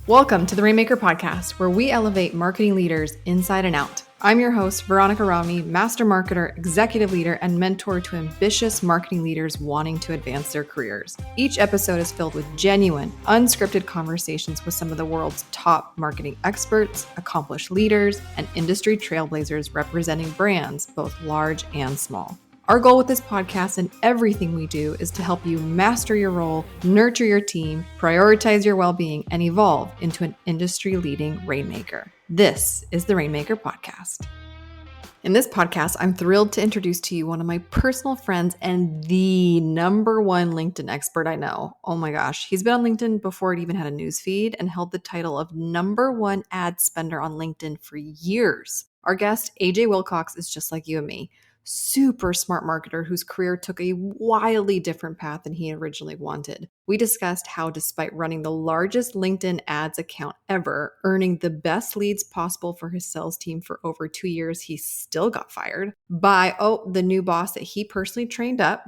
Welcome to the Rainmaker podcast, where we elevate marketing leaders inside and out. I'm your host, Veronica Rami, master marketer, executive leader, and mentor to ambitious marketing leaders wanting to advance their careers. Each episode is filled with genuine, unscripted conversations with some of the world's top marketing experts, accomplished leaders, and industry trailblazers representing brands, both large and small. Our goal with this podcast and everything we do is to help you master your role, nurture your team, prioritize your well-being, and evolve into an industry-leading Rainmaker. This is the Rainmaker Podcast. In this podcast, I'm thrilled to introduce to you one of my personal friends and the number one LinkedIn expert I know. Oh my gosh, he's been on LinkedIn before it even had a news feed and held the title of number one ad spender on LinkedIn for years. Our guest, AJ Wilcox, is just like you and me. Super smart marketer whose career took a wildly different path than he originally wanted. We discussed how, despite running the largest LinkedIn ads account ever, earning the best leads possible for his sales team for over 2 years, he still got fired by, the new boss that he personally trained up.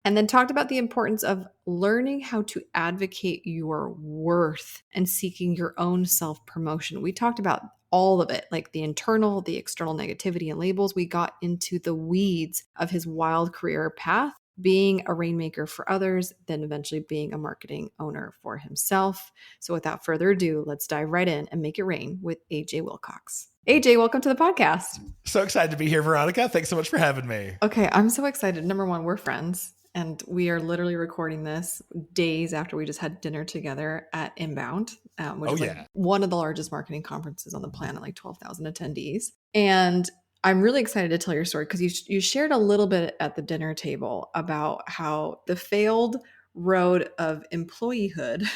And then talked about the importance of learning how to advocate your worth and seeking your own self-promotion. We talked about all of it, like the internal, the external negativity and labels. We got into the weeds of his wild career path, being a rainmaker for others, then eventually being a marketing owner for himself. So without further ado, let's dive right in and make it rain with AJ Wilcox. AJ, welcome to the podcast. So excited to be here, Veronica. Thanks so much for having me. Okay, I'm so excited. Number one, we're friends. And we are literally recording this days after we just had dinner together at Inbound, which is like one of the largest marketing conferences on the planet, like 12,000 attendees. And I'm really excited to tell your story because you shared a little bit at the dinner table about how the failed road of employeehood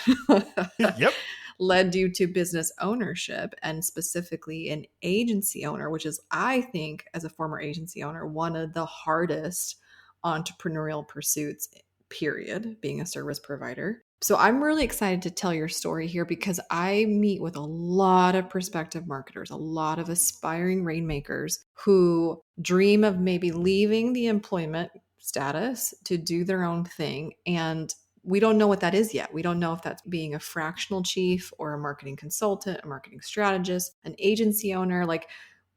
led you to business ownership, and specifically an agency owner, which is, I think, as a former agency owner, one of the hardest entrepreneurial pursuits, period, being a service provider. So I'm really excited to tell your story here because I meet with a lot of prospective marketers, a lot of aspiring rainmakers who dream of maybe leaving the employment status to do their own thing. And we don't know what that is yet. We don't know if that's being a fractional chief or a marketing consultant, a marketing strategist, an agency owner. Like,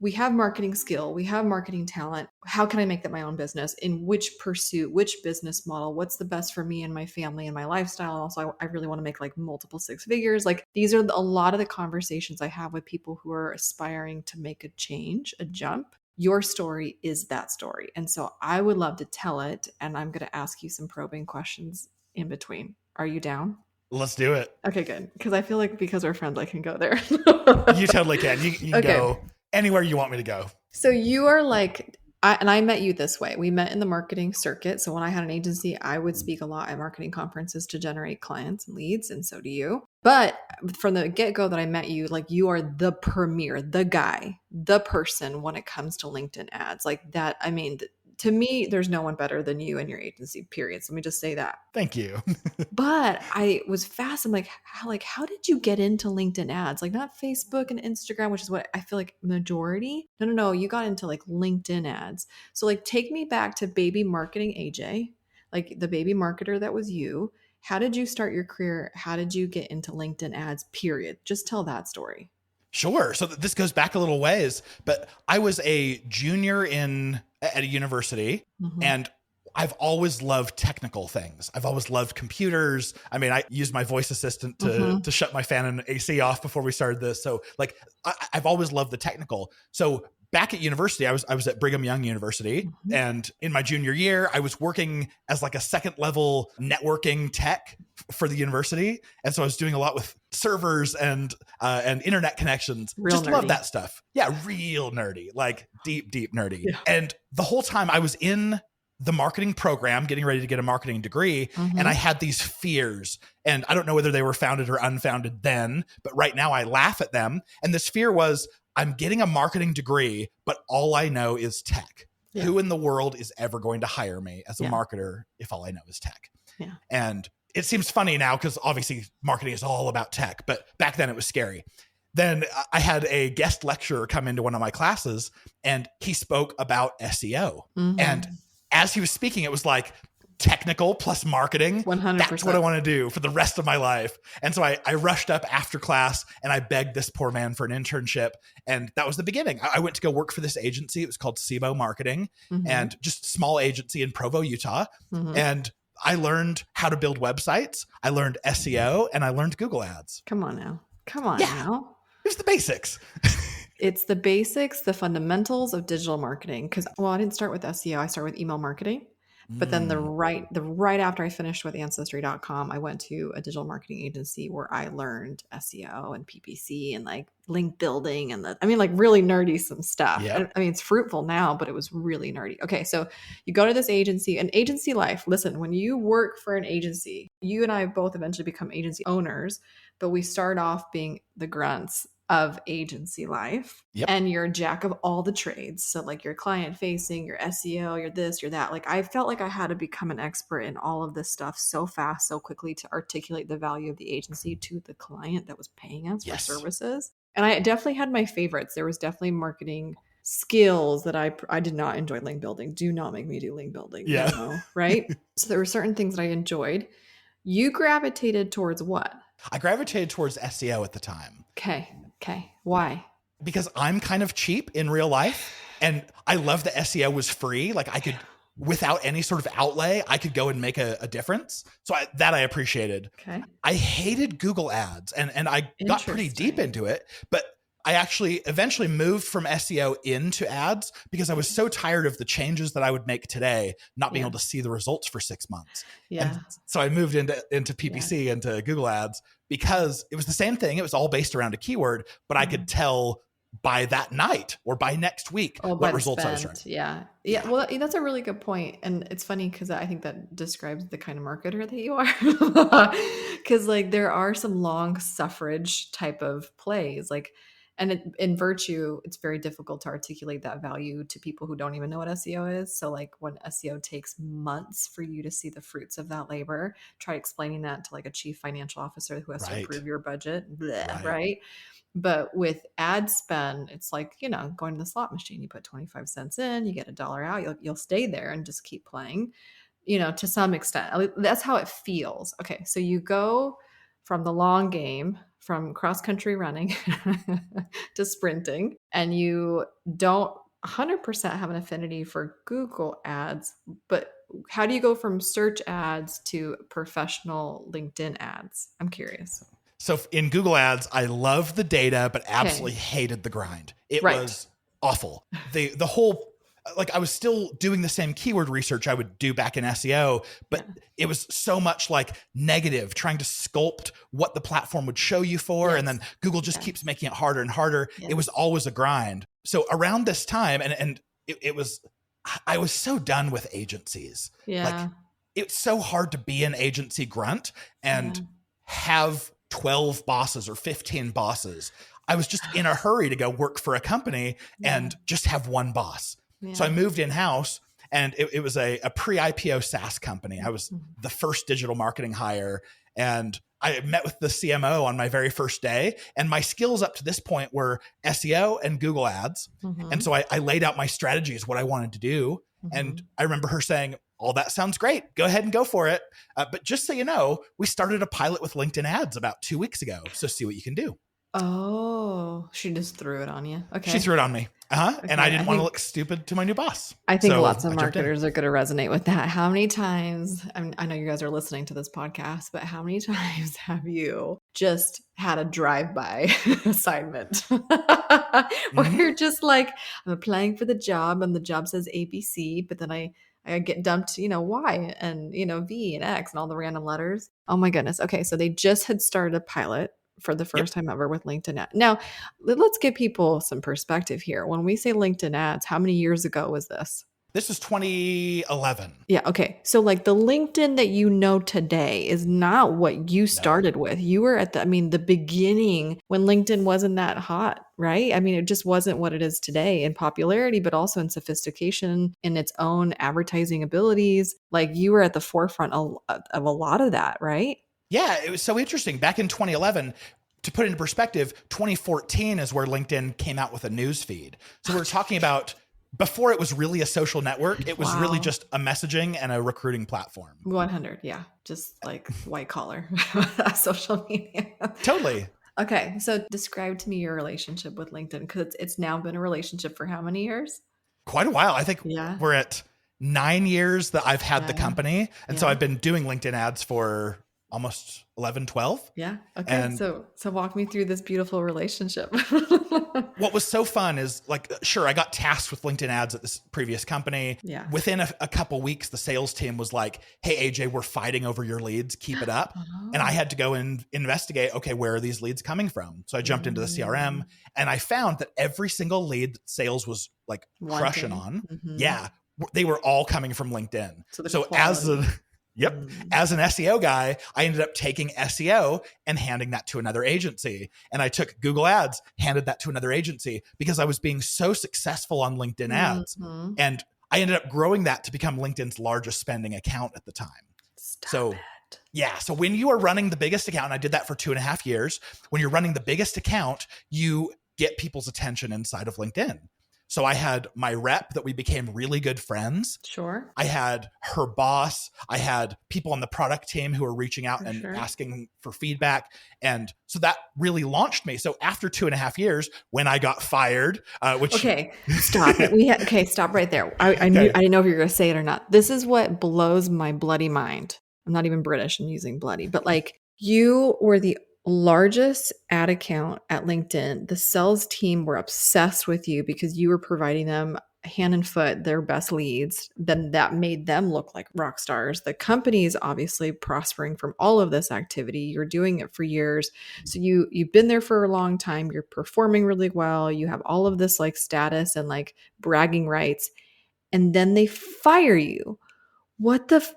we have marketing skill, we have marketing talent. How can I make that my own business? In which pursuit, which business model? What's the best for me and my family and my lifestyle? And also, I really want to make like multiple six figures. Like, these are a lot of the conversations I have with people who are aspiring to make a change, a jump. Your story is that story. And so I would love to tell it. And I'm going to ask you some probing questions in between. Are you down? Let's do it. Okay, good. Because I feel like because we're friends, I can go there. You totally can. You can go anywhere you want me to go. So you are like, I met you this way. We met in the marketing circuit. So when I had an agency, I would speak a lot at marketing conferences to generate clients and leads. And so do you. But from the get-go that I met you, like, you are the premier, the guy, the person when it comes to LinkedIn ads. Like that, I mean, to me, there's no one better than you and your agency, period. So let me just say that. Thank you. But I was fascinated, how did you get into LinkedIn ads? Like, not Facebook and Instagram, which is what I feel like majority. No. You got into like LinkedIn ads. So like, take me back to baby marketing AJ, like the baby marketer that was you. How did you start your career? How did you get into LinkedIn ads, period? Just tell that story. Sure. So this goes back a little ways, but I was a junior at a university, and I've always loved technical things. I've always loved computers. I mean, I used my voice assistant to shut my fan and AC off before we started this. So like, I've always loved the technical. So back at university, I was at Brigham Young University, and in my junior year, I was working as like a second level networking tech for the university. And so I was doing a lot with servers and internet connections. Real Just nerdy. love that stuff. Yeah, real nerdy, like deep nerdy. Yeah. And the whole time I was in the marketing program, getting ready to get a marketing degree. And I had these fears, and I don't know whether they were founded or unfounded then, but right now I laugh at them. And this fear was, I'm getting a marketing degree, but all I know is tech. Yeah. Who in the world is ever going to hire me as a marketer if all I know is tech? Yeah. And it seems funny now because obviously marketing is all about tech, but back then it was scary. Then I had a guest lecturer come into one of my classes, and he spoke about SEO. And as he was speaking, it was like, technical plus marketing. 100%. That's what I want to do for the rest of my life. And so I rushed up after class and I begged this poor man for an internship. And that was the beginning. I went to go work for this agency. It was called SIBO Marketing, and just a small agency in Provo, Utah. And I learned how to build websites. I learned SEO and I learned Google Ads. Come on now. Now. It was the basics. It's the basics, the fundamentals of digital marketing. Because, well, I didn't start with SEO. I started with email marketing. But then the right after I finished with Ancestry.com, I went to a digital marketing agency where I learned SEO and PPC and like link building and like really nerdy some stuff. Yep. I mean, it's fruitful now, but it was really nerdy. Okay, so you go to this agency, and agency life. Listen, when you work for an agency, you and I both eventually become agency owners, but we start off being the grunts of agency life. Yep. And you're a jack of all the trades. So like you're client facing, you're SEO, you're this, you're that. Like I felt like I had to become an expert in all of this stuff so fast, so quickly to articulate the value of the agency to the client that was paying us for services. And I definitely had my favorites. There was definitely marketing skills that I did not enjoy. Link building. Do not make me do link building. Yeah. No, right? So there were certain things that I enjoyed. You gravitated towards what? I gravitated towards SEO at the time. Okay. Why? Because I'm kind of cheap in real life, and I love that SEO was free. Like I could, without any sort of outlay, I could go and make a difference. So I appreciated. Okay. I hated Google Ads, and I got pretty deep into it, but I actually eventually moved from SEO into ads because I was so tired of the changes that I would make today, not being able to see the results for 6 months. Yeah. And so I moved into PPC, into Google Ads, because it was the same thing. It was all based around a keyword, but I could tell by that night or by next week what results I was trying. Yeah. Well, that's a really good point. And it's funny because I think that describes the kind of marketer that you are. Because like there are some long suffrage type of plays, like, and in Virtue, it's very difficult to articulate that value to people who don't even know what SEO is. So like when SEO takes months for you to see the fruits of that labor, try explaining that to like a chief financial officer who has to approve your budget, right? But with ad spend, it's like, going to the slot machine, you put 25 cents in, you get $1 out, you'll stay there and just keep playing, to some extent. That's how it feels. Okay. So you go from the long game, from cross-country running to sprinting, and you don't 100% have an affinity for Google ads, but how do you go from search ads to professional LinkedIn ads? I'm curious. So in Google Ads, I loved the data, but absolutely hated the grind. It was awful. The whole, like I was still doing the same keyword research I would do back in SEO, but it was so much like negative, trying to sculpt what the platform would show you for. And then Google just keeps making it harder and harder. It was always a grind. So around this time, and it was, I was so done with agencies. Like it's so hard to be an agency grunt and have 12 bosses or 15 bosses. I was just in a hurry to go work for a company and just have one boss. So I moved in-house, and it was a pre-IPO SaaS company. I was the first digital marketing hire, and I met with the CMO on my very first day, and my skills up to this point were SEO and Google Ads. And so I laid out my strategies, what I wanted to do. And I remember her saying, all that sounds great. Go ahead and go for it. But just so you know, we started a pilot with LinkedIn ads about 2 weeks ago. So see what you can do. Oh, she just threw it on you. Okay. She threw it on me. Okay. And I didn't want to look stupid to my new boss. I think lots of marketers are going to resonate with that. How many times, I know you guys are listening to this podcast, but how many times have you just had a drive-by assignment where you're just like, I'm applying for the job and the job says ABC, but then I get dumped, Y and, V and X and all the random letters. Oh my goodness. Okay. So they just had started a pilot for the first time ever with LinkedIn ads. Now, let's give people some perspective here. When we say LinkedIn ads, how many years ago was this? This was 2011. Yeah. Okay. So like the LinkedIn that you know today is not what you started with. You were at the beginning when LinkedIn wasn't that hot, right? I mean, it just wasn't what it is today in popularity, but also in sophistication, in its own advertising abilities. Like you were at the forefront of a lot of that, right? Yeah, it was so interesting. Back in 2011, to put it into perspective, 2014 is where LinkedIn came out with a news feed. So we're talking about before it was really a social network, it was really Wow. just a messaging and a recruiting platform. 100. Yeah. Just like white collar social media. Totally. Okay. So describe to me your relationship with LinkedIn, because it's now been a relationship for how many years? Quite a while. I think Yeah. we're at 9 years that I've had the Yeah. company. And so Yeah. I've been doing LinkedIn ads for almost 11, 12. Yeah. Okay. And So walk me through this beautiful relationship. what was so fun is like, sure, I got tasked with LinkedIn ads at this previous company. Yeah. Within a couple weeks, the sales team was like, hey, AJ, we're fighting over your leads. Keep it up. And I had to go and investigate, okay, where are these leads coming from? So I jumped into the CRM and I found that every single lead that sales was like crushing on. Yeah. They were all coming from LinkedIn. So as an SEO guy, I ended up taking SEO and handing that to another agency. And I took Google Ads, handed that to another agency because I was being so successful on LinkedIn ads. And I ended up growing that to become LinkedIn's largest spending account at the time. So when you are running the biggest account, and I did that for 2.5 years, when you're running the biggest account, you get people's attention inside of LinkedIn. So I had my rep that we became really good friends. Sure. I had her boss. I had people on the product team who were reaching out and asking for feedback. And so that really launched me. So after 2.5 years, when I got fired, Okay, stop it. Stop right there. I didn't know if you were going to say it or not. This is what blows my bloody mind. I'm not even British. I'm using bloody, but like, you were the largest ad account at LinkedIn. The sales team were obsessed with you because you were providing them hand and foot their best leads. Then that made them look like rock stars. The company is obviously prospering from all of this activity. You're doing it for years. So you've been there for a long time. You're performing really well. You have all of this like status and like bragging rights. And then they fire you. What the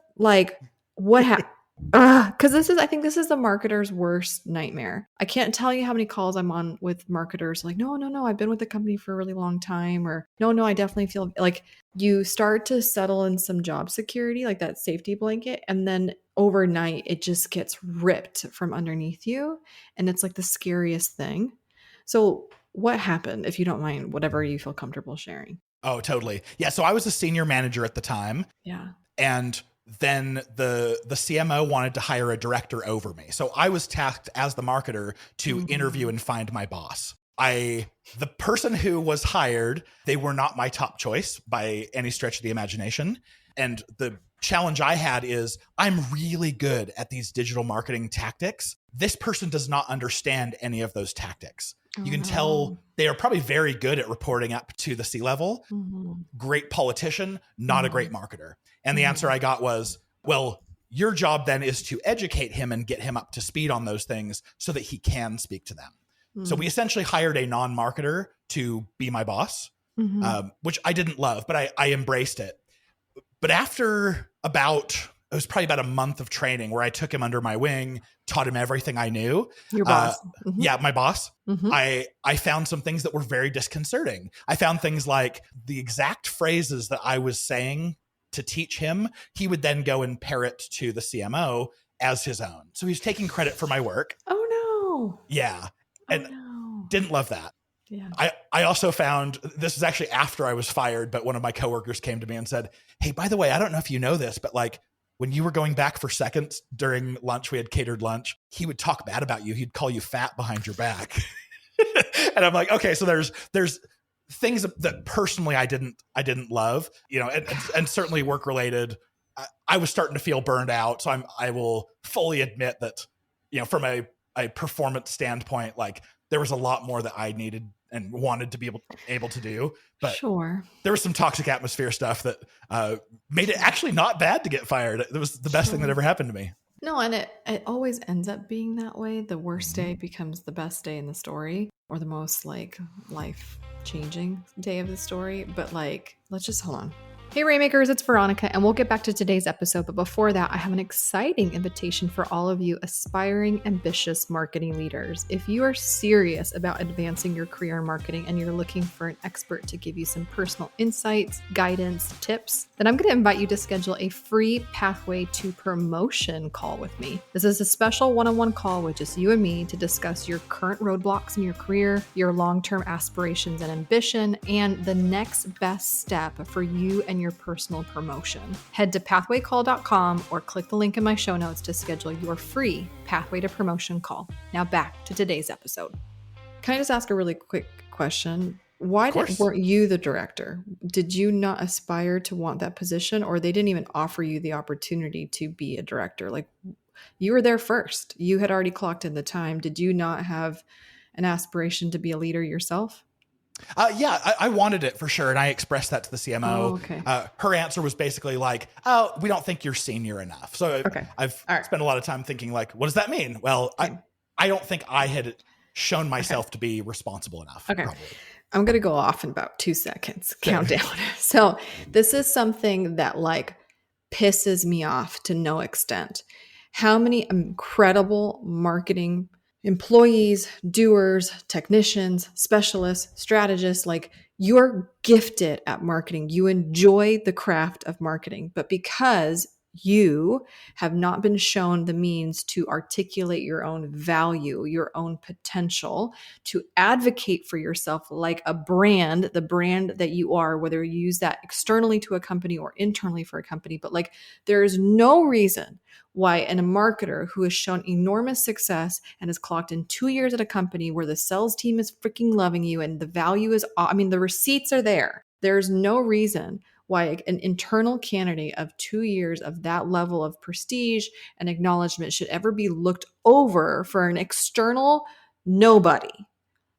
what happened? Because I think this is the marketer's worst nightmare. I can't tell you how many calls I'm on with marketers like, no, I've been with the company for a really long time, or no, I definitely feel like you start to settle in some job security, like that safety blanket, and then overnight it just gets ripped from underneath you, and it's like the scariest thing. So what happened, if you don't mind, whatever you feel comfortable sharing? Oh, totally. Yeah. So I was a senior manager at the time. Yeah. And then the CMO wanted to hire a director over me. So I was tasked as the marketer to interview and find my boss. The person who was hired, they were not my top choice by any stretch of the imagination. And the challenge I had is I'm really good at these digital marketing tactics. This person does not understand any of those tactics. You can tell they are probably very good at reporting up to the C-level. Great politician, not a great marketer. And the answer I got was, well, your job then is to educate him and get him up to speed on those things so that he can speak to them. So we essentially hired a non-marketer to be my boss, which I didn't love, but I embraced it. But after it was probably about a month of training where I took him under my wing, taught him everything I knew. Your boss. Yeah, my boss. I found some things that were very disconcerting. I found things like the exact phrases that I was saying to teach him, he would then go and parrot to the CMO as his own. So he was taking credit for my work. Oh, no. Yeah. And didn't love that. Yeah. I also found, this is actually after I was fired, but one of my coworkers came to me and said, hey, by the way, I don't know if you know this, but like when you were going back for seconds during lunch, we had catered lunch, he would talk bad about you. He'd call you fat behind your back. And I'm like, okay, so there's things that personally I didn't love, and certainly work related. I was starting to feel burned out. So I will fully admit that, from a performance standpoint, like there was a lot more that I needed and wanted to be able to do. But sure, there was some toxic atmosphere stuff that made it actually not bad to get fired. It was the best thing that ever happened to me. No, and it always ends up being that way. The worst day becomes the best day in the story, or the most like life-changing day of the story. But like, let's just hold on. Hey Rainmakers, it's Veronica, and we'll get back to today's episode. But before that, I have an exciting invitation for all of you aspiring, ambitious marketing leaders. If you are serious about advancing your career in marketing and you're looking for an expert to give you some personal insights, guidance, tips, then I'm going to invite you to schedule a free Pathway to Promotion call with me. This is a special one-on-one call with just you and me to discuss your current roadblocks in your career, your long-term aspirations and ambition, and the next best step for you and your personal promotion. Head to pathwaycall.com or click the link in my show notes to schedule your free Pathway to Promotion call. Now back to today's episode. Can I just ask a really quick question? Why weren't you the director? Did you not aspire to want that position, or they didn't even offer you the opportunity to be a director? Like, you were there first. You had already clocked in the time. Did you not have an aspiration to be a leader yourself? Yeah, I wanted it for sure. And I expressed that to the CMO. Oh, okay. Her answer was basically like, oh, we don't think you're senior enough. So I've spent a lot of time thinking like, what does that mean? Well, I don't think I had shown myself to be responsible enough. Okay. Probably. I'm going to go off in about 2 seconds. Countdown. So this is something that like pisses me off to no extent. How many incredible marketing employees, doers, technicians, specialists, strategists, like you're gifted at marketing. You enjoy the craft of marketing, but because you have not been shown the means to articulate your own value, your own potential, to advocate for yourself like a brand, the brand that you are, whether you use that externally to a company or internally for a company. But like, there is no reason why a marketer who has shown enormous success and has clocked in 2 years at a company where the sales team is freaking loving you and the value is, the receipts are there. There's no reason why an internal candidate of 2 years of that level of prestige and acknowledgement should ever be looked over for an external nobody.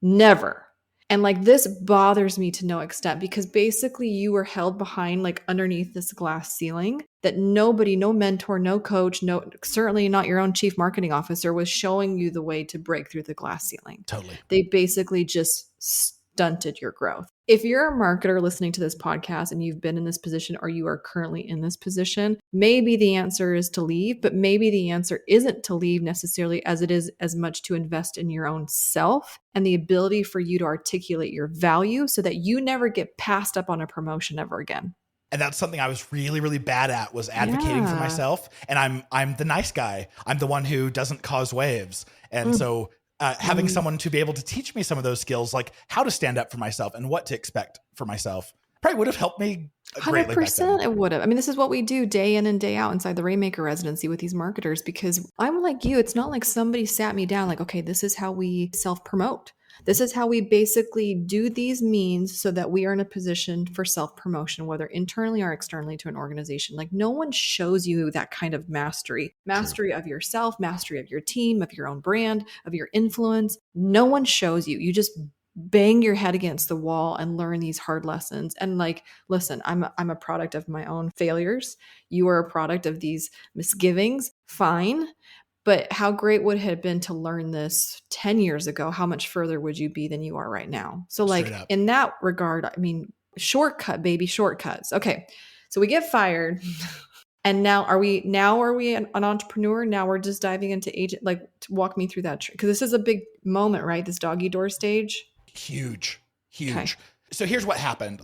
Never. And like, this bothers me to no extent because basically you were held behind like underneath this glass ceiling that nobody, no mentor, no coach, no, certainly not your own chief marketing officer was showing you the way to break through the glass ceiling. Totally. They basically just stunted your growth. If you're a marketer listening to this podcast and you've been in this position or you are currently in this position, maybe the answer is to leave, but maybe the answer isn't to leave necessarily as it is as much to invest in your own self and the ability for you to articulate your value so that you never get passed up on a promotion ever again. And that's something I was really, really bad at, was advocating for myself. And I'm the nice guy. I'm the one who doesn't cause waves. And so having someone to be able to teach me some of those skills, like how to stand up for myself and what to expect for myself, probably would have helped me greatly. 100% it would have. This is what we do day in and day out inside the Rainmaker residency with these marketers, because I'm like you. It's not like somebody sat me down like, okay, this is how we self-promote. This is how we basically do these means so that we are in a position for self-promotion, whether internally or externally to an organization. Like, no one shows you that kind of mastery of yourself, mastery of your team, of your own brand, of your influence. No one shows you. You just bang your head against the wall and learn these hard lessons. And like, listen, I'm a product of my own failures. You are a product of these misgivings. Fine. But how great would it have been to learn this 10 years ago? How much further would you be than you are right now? So like in that regard, shortcut, baby, shortcuts. Okay. So we get fired. And now are we an entrepreneur? Now we're just diving into agent, like, walk me through that. Because this is a big moment, right? This doggy door stage. Huge. Okay. So here's what happened.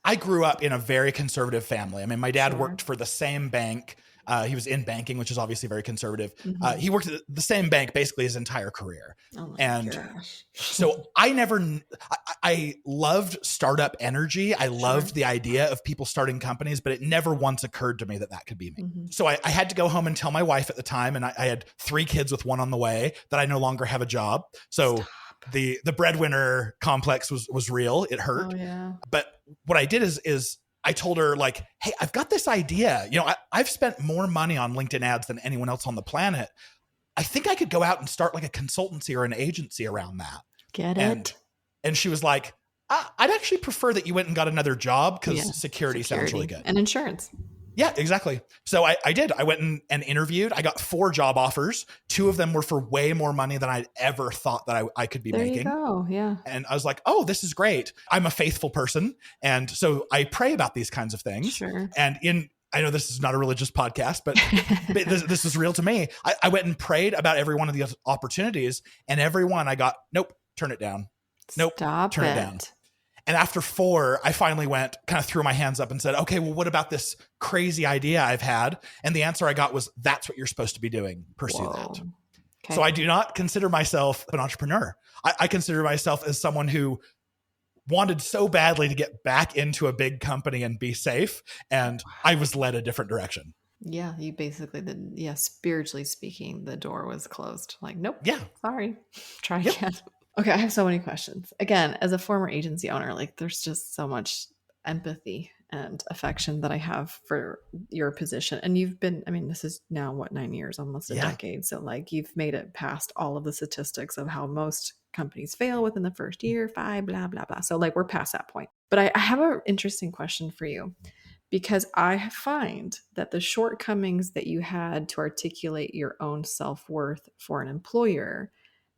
I grew up in a very conservative family. My dad worked for the same bank. He was in banking, which is obviously very conservative. Mm-hmm. He worked at the same bank basically his entire career. Oh my gosh. So I loved startup energy. I loved the idea of people starting companies, but it never once occurred to me that could be me. Mm-hmm. So I had to go home and tell my wife at the time, and I had 3 kids with 1 on the way, that I no longer have a job. So the breadwinner complex was real. It hurt. Oh, yeah. But what I did is I told her, like, hey, I've got this idea. I've spent more money on LinkedIn ads than anyone else on the planet. I think I could go out and start like a consultancy or an agency around that. Get it? And she was like, I'd actually prefer that you went and got another job because security sounds really good. And insurance. Yeah, exactly. So I did. I went and interviewed. I got 4 job offers. 2 of them were for way more money than I'd ever thought that I could be There making. you go. Yeah. And I was like, oh, this is great. I'm a faithful person. And so I pray about these kinds of things. Sure. And I know this is not a religious podcast, but this is real to me. I went and prayed about every one of the opportunities, and every one I got, nope, turn it down. Nope, turn it down. And after 4, I finally kind of threw my hands up and said, okay, well, what about this crazy idea I've had? And the answer I got was, that's what you're supposed to be doing. Pursue that. Okay. So I do not consider myself an entrepreneur. I consider myself as someone who wanted so badly to get back into a big company and be safe. And I was led a different direction. Yeah. You basically spiritually speaking, the door was closed. Like, nope. Yeah. Sorry. Try again. Okay, I have so many questions. Again, as a former agency owner, like there's just so much empathy and affection that I have for your position. And you've been, this is now 9 years, almost a decade. So like you've made it past all of the statistics of how most companies fail within the first year, 5, blah, blah, blah. So like we're past that point. But I have an interesting question for you, because I find that the shortcomings that you had to articulate your own self-worth for an employer,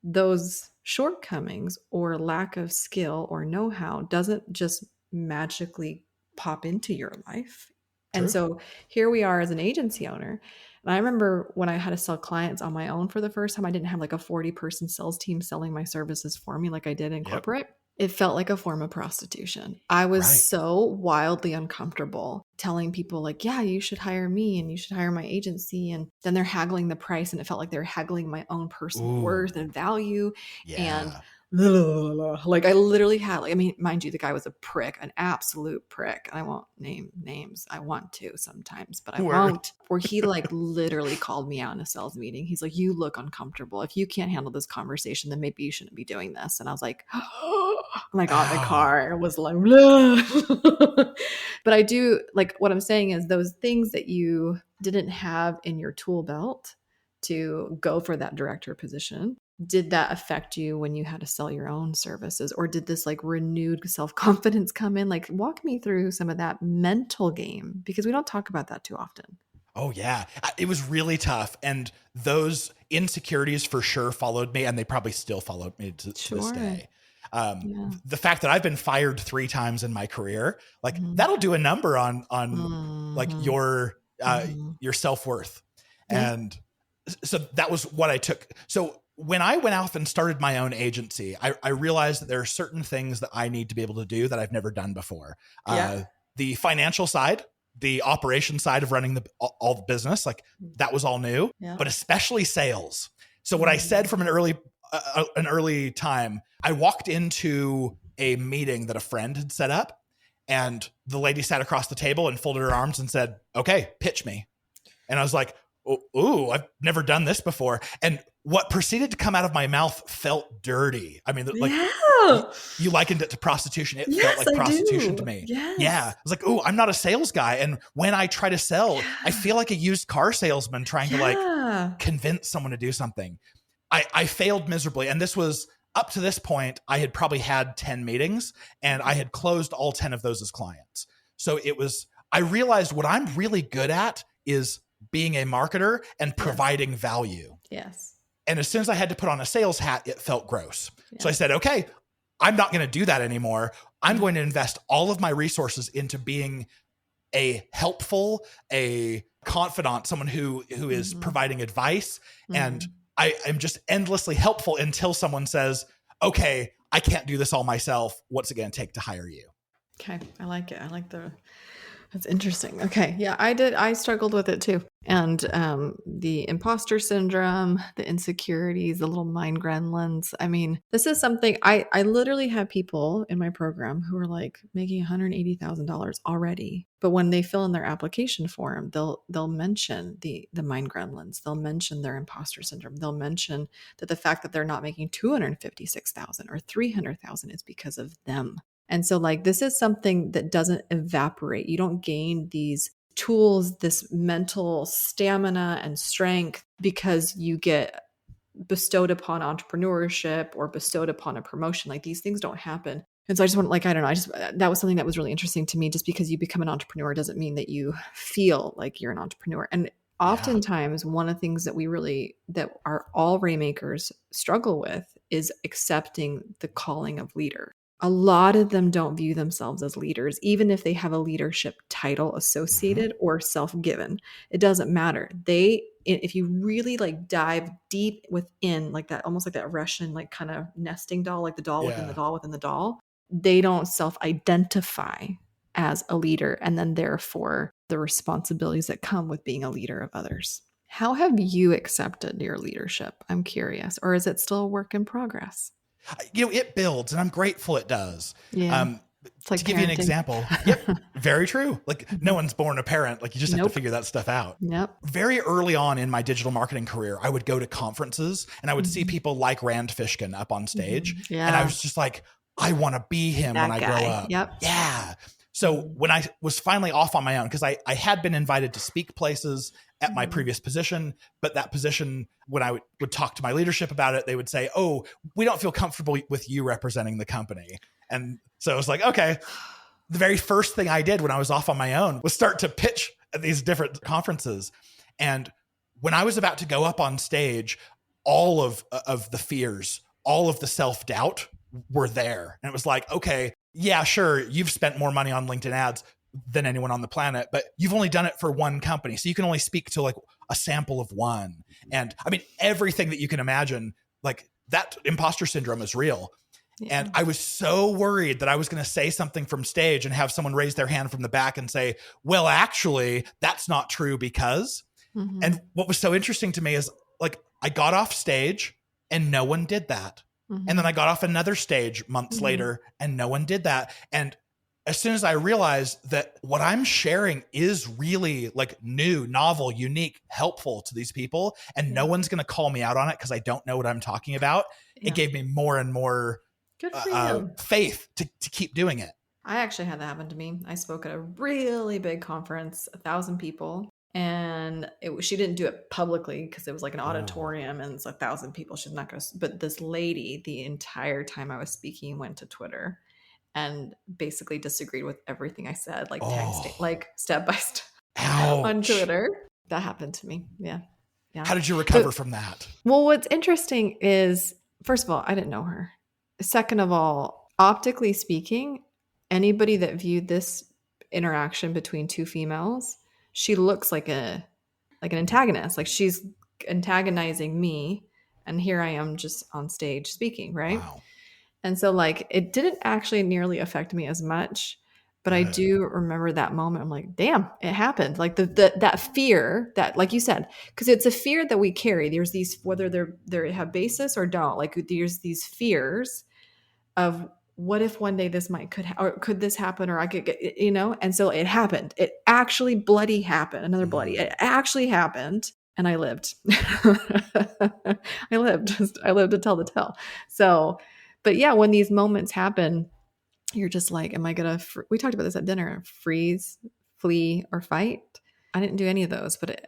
those shortcomings or lack of skill or know-how doesn't just magically pop into your life. True. And so here we are as an agency owner. And I remember when I had to sell clients on my own for the first time, I didn't have like a 40-person sales team selling my services for me like I did in corporate. It felt like a form of prostitution. I was so wildly uncomfortable telling people like, yeah, you should hire me and you should hire my agency. And then they're haggling the price, and it felt like they're haggling my own personal worth and value. And like I literally had, mind you, the guy was a prick, an absolute prick. I won't name names. I want to sometimes, but I won't. Where he like literally called me out in a sales meeting. He's like, you look uncomfortable. If you can't handle this conversation, then maybe you shouldn't be doing this. And I was like, and I got in the car and was like, but I do like what I'm saying is those things that you didn't have in your tool belt to go for that director position. Did that affect you when you had to sell your own services, or did this like renewed self-confidence come in? Like walk me through some of that mental game, because we don't talk about that too often. Oh yeah. It was really tough. And those insecurities for sure followed me, and they probably still followed me to this day. The fact that I've been fired 3 times in my career, like that'll do a number on like your self-worth. And so that was what I took. So when I went off and started my own agency, I realized that there are certain things that I need to be able to do that I've never done before. The financial side, the operation side of running all the business, like that was all new, but especially sales. So what I said from an early time, I walked into a meeting that a friend had set up, and the lady sat across the table and folded her arms and said, okay, pitch me. And I was like, ooh, I've never done this before. And what proceeded to come out of my mouth felt dirty. I mean, like you likened it to prostitution. It felt like prostitution to me. Yeah. I was like, ooh, I'm not a sales guy. And when I try to sell, I feel like a used car salesman trying to like convince someone to do something. I failed miserably. And this was up to this point, I had probably had 10 meetings, and I had closed all 10 of those as clients. So I realized what I'm really good at is being a marketer and providing value. Yes. And as soon as I had to put on a sales hat, it felt gross. Yeah. So I said, okay, I'm not going to do that anymore. I'm going to invest all of my resources into being a helpful, a confidant, someone who is providing advice. And I am just endlessly helpful until someone says, okay, I can't do this all myself. What's it going to take to hire you? Okay. I like it. That's interesting. Okay. Yeah, I struggled with it too. And the imposter syndrome, the insecurities, the little mind gremlins. I mean, this is something I literally have people in my program who are like making $180,000 already. But when they fill in their application form, they'll mention the mind gremlins. They'll mention their imposter syndrome. They'll mention that the fact that they're not making $256,000 or $300,000 is because of them. And so like, this is something that doesn't evaporate. You don't gain these tools, this mental stamina and strength because you get bestowed upon entrepreneurship or bestowed upon a promotion. Like these things don't happen And so I just want, like, I don't know, that was something that was really interesting to me. Just because you become an entrepreneur doesn't mean that you feel like you're an entrepreneur. And oftentimes one of the things that are all Rainmakers struggle with is accepting the calling of leader. A lot of them don't view themselves as leaders, even if they have a leadership title associated or self-given. It doesn't matter. If you really like dive deep within, like that, almost like that Russian, like kind of nesting doll, like the doll within the doll within the doll, they don't self-identify as a leader. And then therefore the responsibilities that come with being a leader of others. How have you accepted your leadership? I'm curious. Or is it still a work in progress? It builds, and I'm grateful it does. Yeah. It's like to give you an example. Yep. Very true. Like no one's born a parent. Like you just have to figure that stuff out. Yep. Very early on in my digital marketing career, I would go to conferences and I would see people like Rand Fishkin up on stage. And I was just like, I want to be him when I grow up. Yep. Yeah. So when I was finally off on my own, because I had been invited to speak places at my previous position, but that position, when I would talk to my leadership about it, they would say, oh, we don't feel comfortable with you representing the company. And so I was like, okay. The very first thing I did when I was off on my own was start to pitch at these different conferences. And when I was about to go up on stage, all of the fears, all of the self-doubt were there. And it was like, okay, yeah, sure, you've spent more money on LinkedIn ads than anyone on the planet, but you've only done it for one company. So you can only speak to like a sample of one. And I mean, everything that you can imagine, like that imposter syndrome is real. Yeah. And I was so worried that I was going to say something from stage and have someone raise their hand from the back and say, well, actually, that's not true because. And what was so interesting to me is like, I got off stage and no one did that. And then I got off another stage months later and no one did that. And as soon as I realized that what I'm sharing is really like new, novel, unique, helpful to these people, and no one's going to call me out on it because I don't know what I'm talking about, it gave me more and more faith to keep doing it. I actually had that happen to me. I spoke at a really big conference, 1,000 people. And she didn't do it publicly because it was like an auditorium and it's 1,000 people. She's not going to, but this lady, the entire time I was speaking, went to Twitter and basically disagreed with everything I said, like step by step on Twitter. That happened to me. Yeah. How did you recover from that? Well, what's interesting is, first of all, I didn't know her. Second of all, optically speaking, anybody that viewed this interaction between two females, she looks like an antagonist. Like she's antagonizing me, and here I am just on stage speaking, right? Wow. And so like it didn't actually nearly affect me as much, but I do remember that moment. I'm like, damn, it happened. Like that fear that, like you said, because it's a fear that we carry. There's these, whether they have basis or don't, like there's these fears of what if one day this could this happen, or I could get, and so it happened. It actually bloody happened. Another bloody, it actually happened. And I lived. I lived to tell the tale. So, but yeah, when these moments happen, you're just like, am I going to, we talked about this at dinner, freeze, flee, or fight? I didn't do any of those, but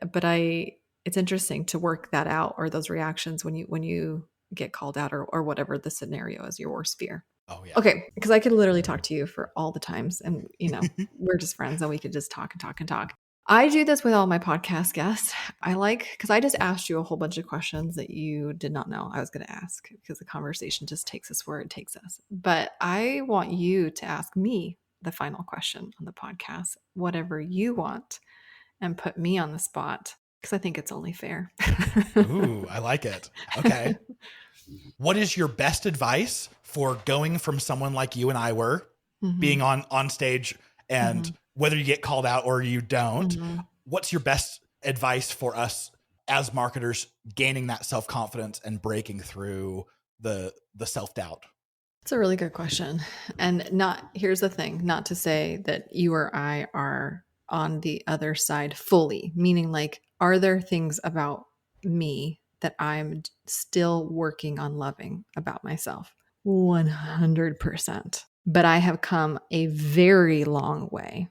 it's interesting to work that out, or those reactions when you get called out, or whatever the scenario is, your worst fear. Oh yeah. Okay. Because I could literally talk to you for all the times, and we're just friends and we could just talk and talk and talk. I do this with all my podcast guests. Because I just asked you a whole bunch of questions that you did not know I was going to ask, because the conversation just takes us where it takes us. But I want you to ask me the final question on the podcast, whatever you want, and put me on the spot, because I think it's only fair. Ooh, I like it. Okay. What is your best advice for going from someone like you and I were, being on stage, and whether you get called out or you don't, what's your best advice for us as marketers gaining that self-confidence and breaking through the self-doubt? It's a really good question. And here's the thing, not to say that you or I are on the other side fully, meaning like, are there things about me that I'm still working on loving about myself? 100%. But I have come a very long way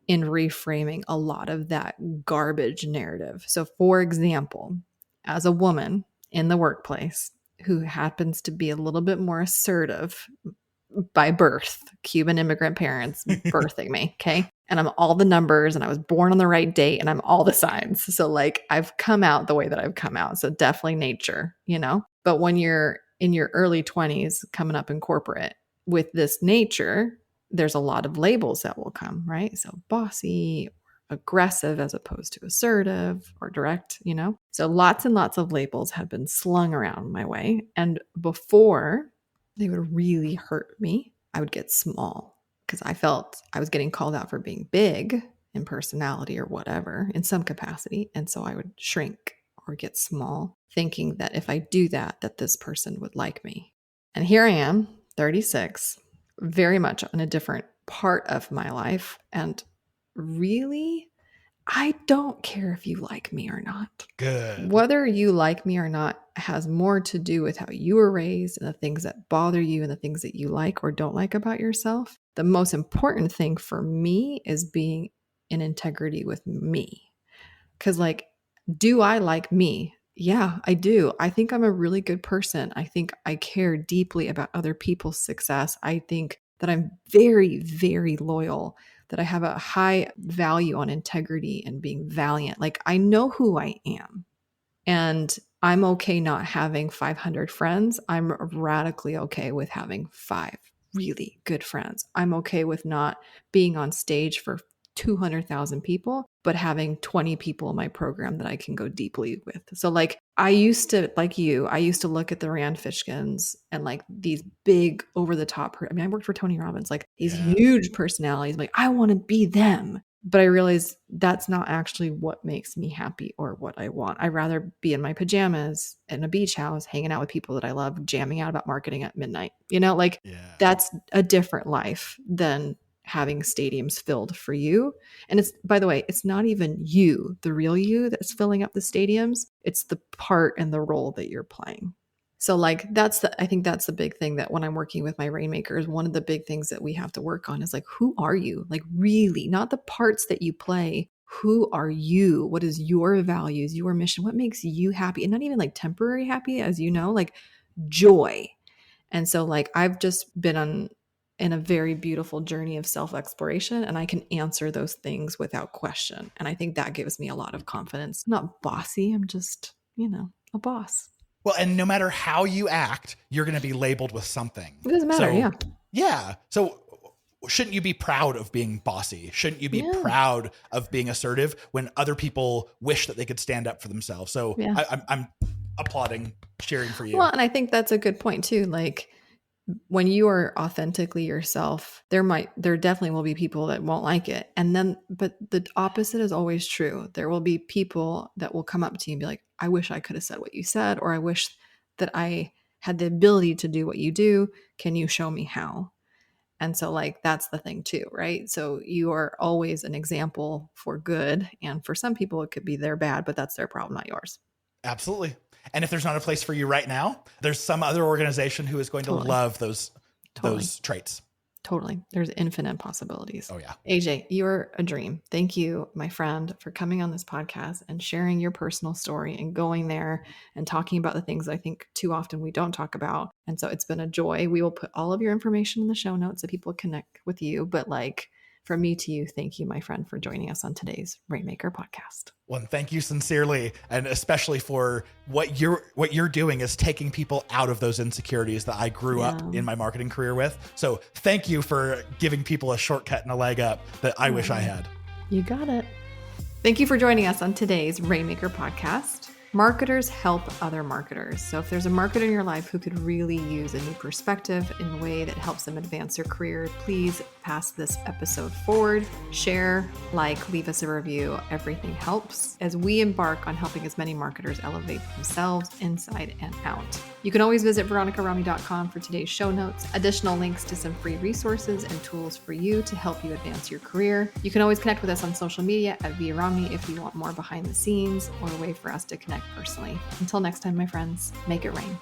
in reframing a lot of that garbage narrative. So for example, as a woman in the workplace who happens to be a little bit more assertive by birth, Cuban immigrant parents birthing me. Okay. And I'm all the numbers and I was born on the right date and I'm all the signs. So like I've come out the way that I've come out. So definitely nature, but when you're in your early 20s coming up in corporate with this nature, there's a lot of labels that will come, right? So bossy, aggressive as opposed to assertive or direct, So lots and lots of labels have been slung around my way. And before they would really hurt me, I would get small because I felt I was getting called out for being big in personality or whatever in some capacity. And so I would shrink or get small, thinking that if I do that, that this person would like me. And here I am, 36, very much on a different part of my life. And really, I don't care if you like me or not. Good. Whether you like me or not has more to do with how you were raised and the things that bother you and the things that you like or don't like about yourself. The most important thing for me is being in integrity with me. Because do I like me? Yeah, I do. I think I'm a really good person. I think I care deeply about other people's success. I think that I'm very, very loyal, that I have a high value on integrity and being valiant. I know who I am. And I'm okay not having 500 friends. I'm radically okay with having 5 really good friends. I'm okay with not being on stage for 200,000 people, but having 20 people in my program that I can go deeply with. So I used to, I used to look at the Rand Fishkins and these big over the top. I worked for Tony Robbins, these huge personalities. I want to be them. But I realized that's not actually what makes me happy or what I want. I'd rather be in my pajamas in a beach house, hanging out with people that I love, jamming out about marketing at midnight. That's a different life than having stadiums filled for you. And it's, by the way, it's not even you, the real you, that's filling up the stadiums. It's the part and the role that you're playing. So I think that's the big thing that when I'm working with my Rainmakers, one of the big things that we have to work on is who are you? Really, not the parts that you play. Who are you? What is your values, your mission? What makes you happy? And not even temporary happy, as you know, joy. And so I've just been in a very beautiful journey of self-exploration, and I can answer those things without question. And I think that gives me a lot of confidence. I'm not bossy. I'm just, a boss. Well, and no matter how you act, you're going to be labeled with something. It doesn't matter. Yeah. Yeah. So shouldn't you be proud of being bossy? Shouldn't you be proud of being assertive when other people wish that they could stand up for themselves? So I'm applauding, cheering for you. Well, and I think that's a good point too. When you are authentically yourself, there definitely will be people that won't like it. But the opposite is always true. There will be people that will come up to you and be like, I wish I could have said what you said, or I wish that I had the ability to do what you do. Can you show me how? And so that's the thing too, right? So you are always an example for good. And for some people, it could be their bad, but that's their problem, not yours. Absolutely. And if there's not a place for you right now, there's some other organization who is going to love those traits. Totally. There's infinite possibilities. Oh, yeah. AJ, you're a dream. Thank you, my friend, for coming on this podcast and sharing your personal story and going there and talking about the things I think too often we don't talk about. And so it's been a joy. We will put all of your information in the show notes so people connect with you. But from me to you, thank you, my friend, for joining us on today's Rainmaker podcast. Well, thank you sincerely, and especially for what you're doing is taking people out of those insecurities that I grew up in my marketing career with. So thank you for giving people a shortcut and a leg up that I wish I had. You got it. Thank you for joining us on today's Rainmaker podcast. Marketers help other marketers. So if there's a marketer in your life who could really use a new perspective in a way that helps them advance their career, please pass this episode forward, share, leave us a review. Everything helps as we embark on helping as many marketers elevate themselves inside and out. You can always visit veronicarami.com for today's show notes, additional links to some free resources and tools for you to help you advance your career. You can always connect with us on social media at @ViaRomney if you want more behind the scenes or a way for us to connect personally. Until next time, my friends, make it rain.